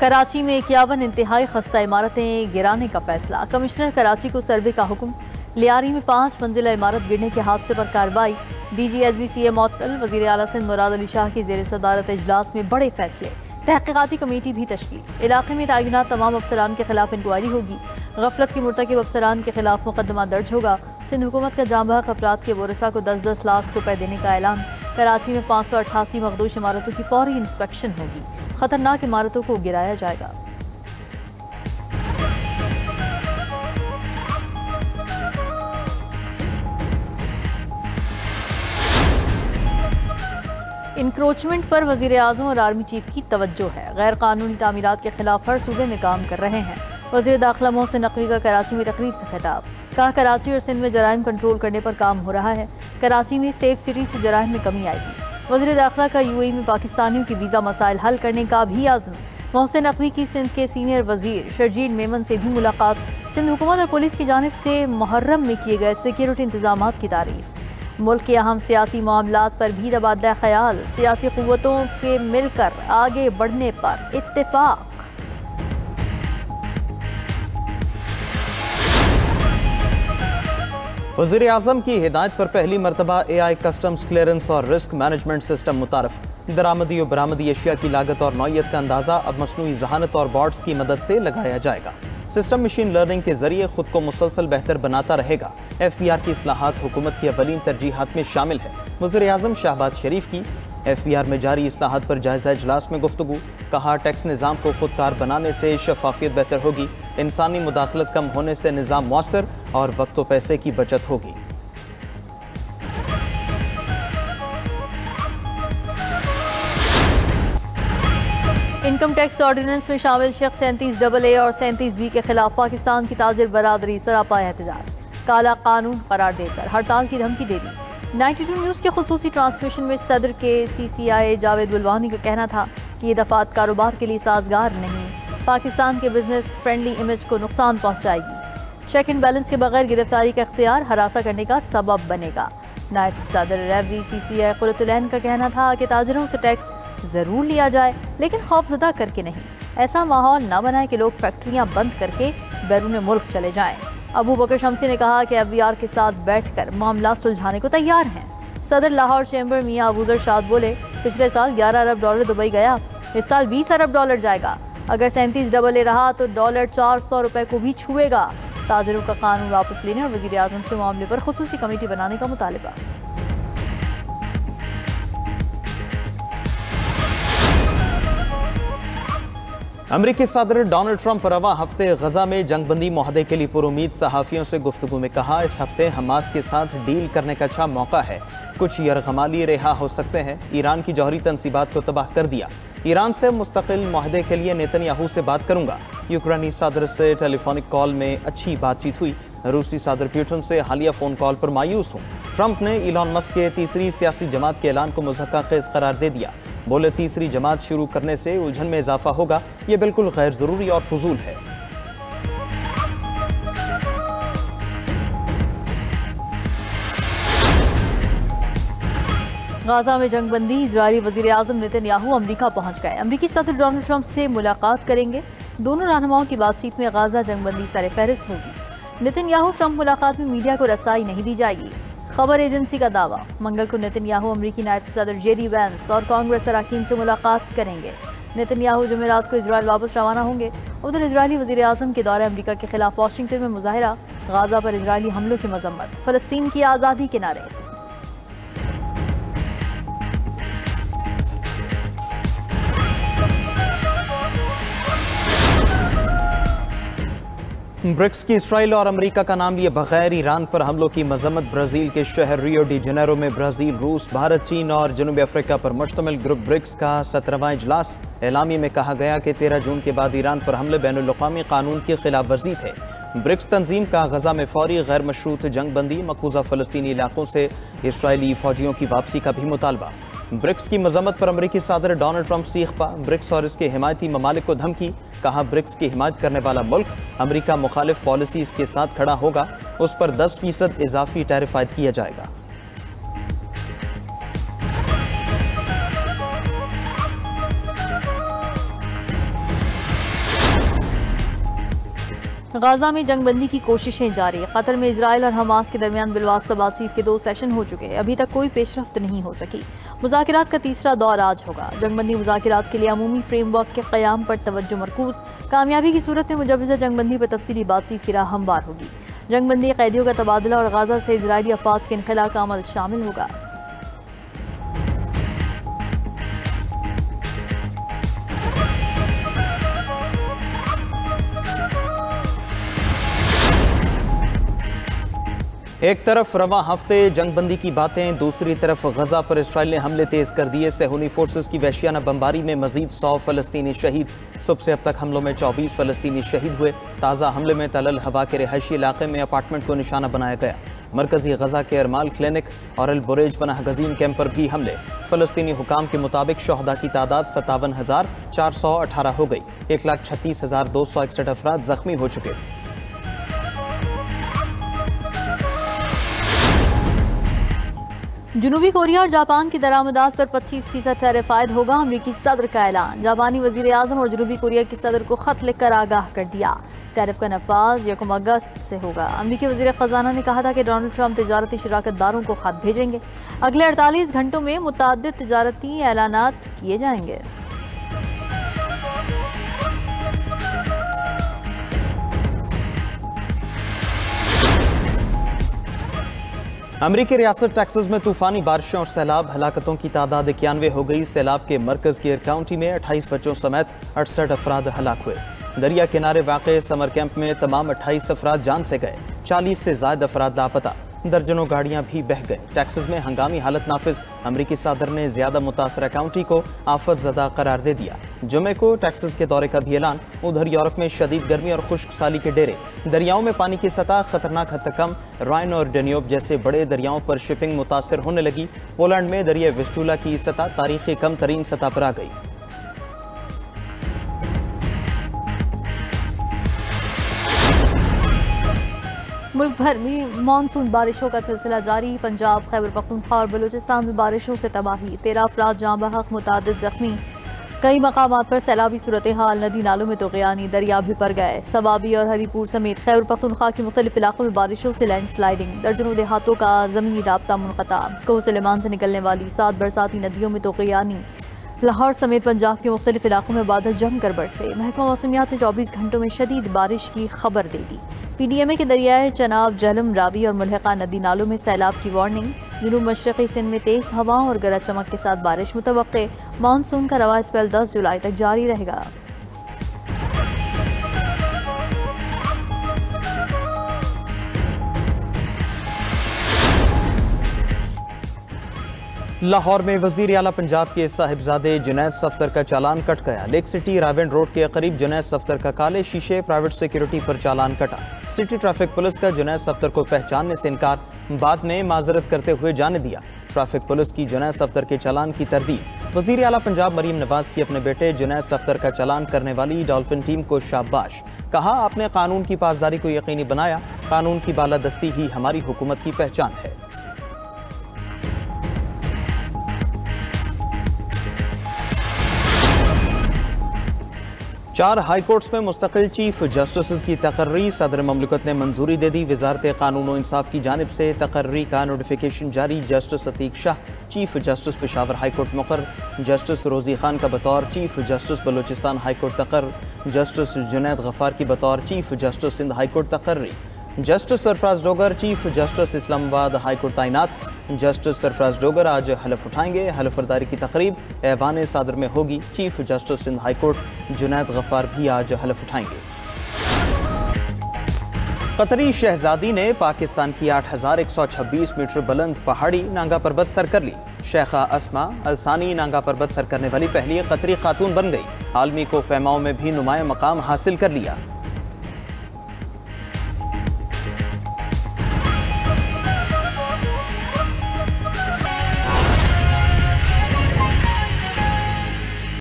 कराची में 51 इंतहाई खस्ता इमारतें गिराने का फैसला। कमिश्नर कराची को सर्वे का हुक्म। लियारी में 5 मंजिला इमारत गिरने के हादसे पर कार्रवाई। DGSBCA मुअत्तल। वज़ीर आला सिंध मुराद अली शाह की ज़ेर सदारत इजलास में बड़े फैसले। तहक़ीक़ाती कमेटी भी तश्कील। इलाके में तैनात तमाम अफसरान के खिलाफ इंक्वायरी होगी। गफलत के मुर्तकिब अफसरान के खिलाफ मुकदमा दर्ज होगा। सिंध हुकूमत का जाम बहक अफराद के वरिसा को 10-10 लाख रुपए देने का ऐलान। कराची में 588 मखदूश इमारतों की फौरी इंस्पेक्शन होगी। खतरनाक इमारतों को गिराया जाएगा। इंक्रोचमेंट पर वज़ीर आज़म और आर्मी चीफ की तवज्जो है। गैर कानूनी तामीरात के खिलाफ हर सूबे में काम कर रहे हैं। वज़ीर दाखिला मोहसिन नकवी का कराची में तकरीब से खिताब। कहा, कराची और सिंध में जराइम कंट्रोल करने पर काम हो रहा है। कराची में सेफ सिटी से जराइम में कमी आएगी। वज़ीर दाखिला का UAE में पाकिस्तानियों की वीज़ा मसाइल हल करने का भी आज़म। मोहसिन नकवी की सिंध के सीनियर वज़ीर शर्जील मेमन से भी मुलाकात। सिंध हुकूमत और पुलिस की जानिब से मुहर्रम में किए गए सिक्योरिटी इंतजामात की तारीफ। मुल्क के अहम सियासी मामलात पर भी तबादला ख्याल। सियासी क़ुव्वतों के मिलकर आगे बढ़ने पर इत्तेफाक। वज़ीर आज़म की हिदायत पर पहली मरतबा AI कस्टम्स क्लियरेंस और रिस्क मैनेजमेंट सिस्टम मुतारफ। दरामदी और बरामदी अशिया की लागत और नौइयत का अंदाज़ा अब मसनूई ज़हानत और बॉट्स की मदद से लगाया जाएगा। सिस्टम मशीन लर्निंग के जरिए खुद को मुसलसल बेहतर बनाता रहेगा। FBR की इस्लाहात हुकूमत की अवलीन तरजीहात में शामिल है। वज़ीर आज़म शहबाज शरीफ की FBR में जारी इस्लाहात पर जायज़ा इजलास में गुफ्तगू। कहा, टैक्स निज़ाम को खुदकार बनाने से शफाफियत बेहतर होगी। इंसानी मुदाखलत कम होने से निज़ाम मौसर और वक्त व पैसे की बचत होगी। इनकम टैक्स ऑर्डिनेंस में शामिल शख्स 37AA और 37B के खिलाफ पाकिस्तान की ताजिर बरादरी सरापा एहतजाज। काला कानून करार देकर हड़ताल की धमकी दे दी। 92 न्यूज़ के खुसूसी ट्रांसमिशन में सदर के CCI जावेद बुलवानी का कहना था कि ये दफात कारोबार के लिए साजगार नहीं, पाकिस्तान के बिजनेस फ्रेंडली इमेज को नुकसान पहुंचाएगी। चेक एंड बैलेंस के बगैर गिरफ्तारी का इख्तियार हरासा करने का सबब बनेगा। नायब सदर रेवरी CCI कुरतुलैन का कहना था कि ताजिरों से टैक्स ज़रूर लिया जाए, लेकिन खौफजदा करके नहीं। ऐसा माहौल न बनाए कि लोग फैक्ट्रियाँ बंद करके बैरून मुल्क चले जाएँ। अबू बकर शमसी ने कहा कि FBR के साथ बैठकर मामला सुलझाने को तैयार हैं। सदर लाहौर चैम्बर मियाँ अबूजर शाद बोले, पिछले साल $11 अरब दुबई गया, इस साल $20 अरब जाएगा। अगर 37AA रहा तो $400 रुपए को भी छुएगा। ताजिरों का कानून वापस लेने और वज़ीर आज़म से मामले पर खुसूसी कमेटी बनाने का मुतालबा। अमरीकी सदर डोनाल्ड ट्रंप रवा हफ्ते गजा में जंगबंदी मुआहदे के लिए पुरुमीद सहाफ़ियों से गुफ्तगू में कहा, इस हफ्ते हमास के साथ डील करने का अच्छा मौका है। कुछ यरगमाली रिहा हो सकते हैं। ईरान की जौहरी तनसीबात को तबाह कर दिया। ईरान से मुस्तकिल मुआहदे के लिए नेतन्याहू से बात करूंगा। यूक्रेनी सदर से टेलीफोनिक कॉल में अच्छी बातचीत हुई। रूसी सदर पुतिन से हालिया फ़ोन कॉल पर मायूस हूँ। ट्रंप ने इलॉन मस्क के तीसरी सियासी जमात के ऐलान को मुज़क्का-खेज़ करार दे दिया। बोले, तीसरी जमात शुरू करने से उलझन में इजाफा होगा। ये बिल्कुल गैर ज़रूरी और फजूल है। गाजा में जंगबंदी। इजरायली वज़ीर आज़म नेतन्याहू अमरीका पहुंच गए। अमरीकी सदर डोनाल्ड ट्रंप से मुलाकात करेंगे। दोनों रहनुमाओं की बातचीत में गाजा जंगबंदी सरफहरिस्त होगी। नेतन्याहू ट्रंप मुलाकात में मीडिया को रसाई नहीं दी जाएगी। खबर एजेंसी का दावा। मंगल को नेतन्याहू अमरीकी नायब सदर JD वैंस और कांग्रेस अरकान से मुलाकात करेंगे। नेतन्याहू जुमेरात को इजराइल वापस रवाना होंगे। उधर इजरायली वज़ीर आज़म के दौरे अमरीका के खिलाफ वाशिंगटन में मुजाहरा। गाजा पर इजरायली हमलों की मजम्मत। फ़लस्तीन की आज़ादी के नारे। ब्रिक्स की इसराइल और अमेरिका का नाम लिए बगैर ईरान पर हमलों की मजम्मत। ब्राज़ील के शहर रियो डी जेनेरो में ब्राज़ील, रूस, भारत, चीन और जनूबी अफ्रीका पर मुश्तमिल ग्रुप ब्रिक्स का 17वां इजलास। एलामी में कहा गया कि 13 जून के बाद ईरान पर हमले बैनुल-अक़वामी कानून की खिलाफ वर्जी थे। ब्रिक्स तंजीम का गजा में फौरी गैर मशरूत जंगबंदी, मकबूजा फ़लस्तीनी इलाकों से इसराइली फ़ौजियों की वापसी का भी मुतालबा। ब्रिक्स की मजम्मत पर अमरीकी सदर डोनाल्ड ट्रंप सीख पा। ब्रिक्स और इसके हिमायती ममालिक को धमकी। कहा, ब्रिक्स की हिमायत करने वाला मुल्क अमरीका मुखालिफ पॉलिसी इसके साथ खड़ा होगा, उस पर 10% इजाफी टैरिफ आयद किया जाएगा। गाजा में जंगबंदी की कोशिशें जारी। कतर में इजराइल और हमास के दरमियान बिलवास्ता बातचीत के 2 सेशन हो चुके हैं, अभी तक कोई पेशरफ्त नहीं हो सकी। मुज़ाकरात का तीसरा दौर आज होगा। जंगबंदी मुज़ाकरात के लिए अमूमी फ्रेमवर्क के क़याम पर तवज्जो मरकूज। कामयाबी की सूरत में मुजव्वज़ा जंगबंदी पर तफसीली बातचीत की राह हमवार होगी। जंगबंदी कैदियों का तबादला और गाजा से इजरायली अफवाज के इनखला का अमल शामिल होगा। एक तरफ रवा हफ्ते जंगबंदी की बातें, दूसरी तरफ गजा पर इसराइल ने हमले तेज कर दिए। सेहूनी फोर्सेस की वहशियाना बमबारी में मजीद 100 फलस्तीनी शहीद। सुबह से अब तक हमलों में 24 फलस्तीनी शहीद हुए। ताज़ा हमले में तलल हवा के रिहायशी इलाके में अपार्टमेंट को निशाना बनाया गया। मरकजी गजा के अरमाल क्लिनिक और अल बुरेज पनाह गजीन कैंप पर भी हमले। फलस्तीनी हुकाम के मुताबिक शहदा की तादाद 57,418 हो गई। 1,36,261 अफराद जख्मी हो चुके। जनूबी कोरिया और जापान की दरामदात पर 25% टैरिफ आयद होगा। अमरीकी सदर का ऐलान। जापानी वजीर आजम और जनूबी कोरिया के सदर को खत लिखकर आगाह कर दिया। टैरिफ का नफाज 1 अगस्त से होगा। अमरीकी वजीर खजाना ने कहा था कि डोनाल्ड ट्रंप तजारती शराकतदारों को खत भेजेंगे। अगले 48 घंटों में मुतअद्दिद तजारती ऐलानात किए जाएंगे। अमरीकी रियासत टेक्सास में तूफानी बारिशों और सैलाब। हलाकतों की तादाद 91 हो गई। सैलाब के मरकज केयर काउंटी में 28 बच्चों समेत 68 अफराद हलाक हुए। दरिया किनारे वाक़े समर कैंप में तमाम 28 अफराद जान से गए। 40 से ज़ायद अफराद लापता। दर्जनों गाड़ियां भी बह गए। टेक्सास में हंगामी हालत नाफिज। अमरीकी सदर ने ज्यादा मुतासरा काउंटी को आफत ज़दा करार दे दिया। जुमे को टेक्सास के दौरे का भी ऐलान। उधर यूरोप में शदीद गर्मी और खुश्क साली के डेरे। दरियाओं में पानी की सतह खतरनाक हद तक कम। राइन और डेन्यूब जैसे बड़े दरियाओं पर शिपिंग मुतासर होने लगी। पोलैंड में दरिया विस्टुला की सतह तारीखी कम तरीन सतह पर आ गई। मुल्क भर में मानसून बारिशों का सिलसिला जारी। पंजाब, खैबर पख्तूनख्वा और बलूचिस्तान में बारिशों से तबाही। 13 अफराद जाँ बहक, मुतादिद जख्मी। कई मकामात पर सैलाबी सूरत हाल। नदी नालों में तुग़यानी, दरिया भी भर गए। सवाबी और हरीपुर समेत खैबर पख्तूनख्वा के मुख्तलिफ इलाकों में बारिशों से लैंड स्लाइडिंग। दर्जनों देहातों का ज़मीनी राब्ता मुनक़ता। कोह सुलेमान से निकलने वाली 7 बरसाती नदियों में तुग़यानी। लाहौर समेत पंजाब के मुख्तलिफ इलाकों में बादल जमकर बरसे। महकमा मौसमियात ने 24 घंटों में शदीद बारिश की खबर दे दी। PDMA के दरियाए चनाब, झेलम, रावी और मुल्हिका नदी नालों में सैलाब की वार्निंग। जनूब मशरक़ी सिंध में तेज़ हवाओं और गरज चमक के साथ बारिश मुतवक्के। मानसून का रवा स्पेल 10 जुलाई तक जारी रहेगा। लाहौर में वजीर आला पंजाब के साहिबजादे जुनैद सफ्तर का चालान कट गया। लेक सिटी रावेंड रोड के करीब जुनैद सफ्तर का काले शीशे प्राइवेट सिक्योरिटी पर चालान कटा। सिटी ट्रैफिक पुलिस का जुनैद सफ्तर को पहचानने से इनकार, बाद में माजरत करते हुए जाने दिया। ट्रैफिक पुलिस की जुनैद सफ्तर के चालान की तरदीद। वजीर आला पंजाब मरीम नवाज की अपने बेटे जुनैद सफ्तर का चालान करने वाली डॉल्फिन टीम को शाबाश। कहा, आपने कानून की पासदारी को यकीनी बनाया। कानून की बालादस्ती ही हमारी हुकूमत की पहचान है। 4 हाई कोर्ट्स में मुस्तकिल चीफ जस्टिस की तकर्री। सदर ममलकत ने मंजूरी दे दी। वजारत कानून और इंसाफ की जानिब से तकर्री का नोटिफिकेशन जारी। Justice Atiq Shah chief justice Peshawar high court मुकर्रर। जस्टिस रोजी खान का बतौर chief justice Balochistan high court तकर्र। जस्टिस जुनैद गफ्फार की बतौर chief justice Sindh high court तकर्री। Justice Sarfaraz Dogar chief justice Islamabad high court तैनात। जस्टिस सरफराज डोगर आज हलफ उठाएंगे। हलफ बर्दारी की तकरीब ऐवान सादर में होगी। Chief justice Sindh high court Junaid Ghaffar भी आज हलफ उठाएंगे। कतरी शहजादी ने पाकिस्तान की 8126 मीटर बुलंद पहाड़ी नांगा पर्वत सर कर ली। शेखा अस्मा अलसानी नांगा पर्वत सर करने वाली पहली कतरी खातून बन गई। आलमी को पैमाओं में भी नुमाया मकाम हासिल कर लिया।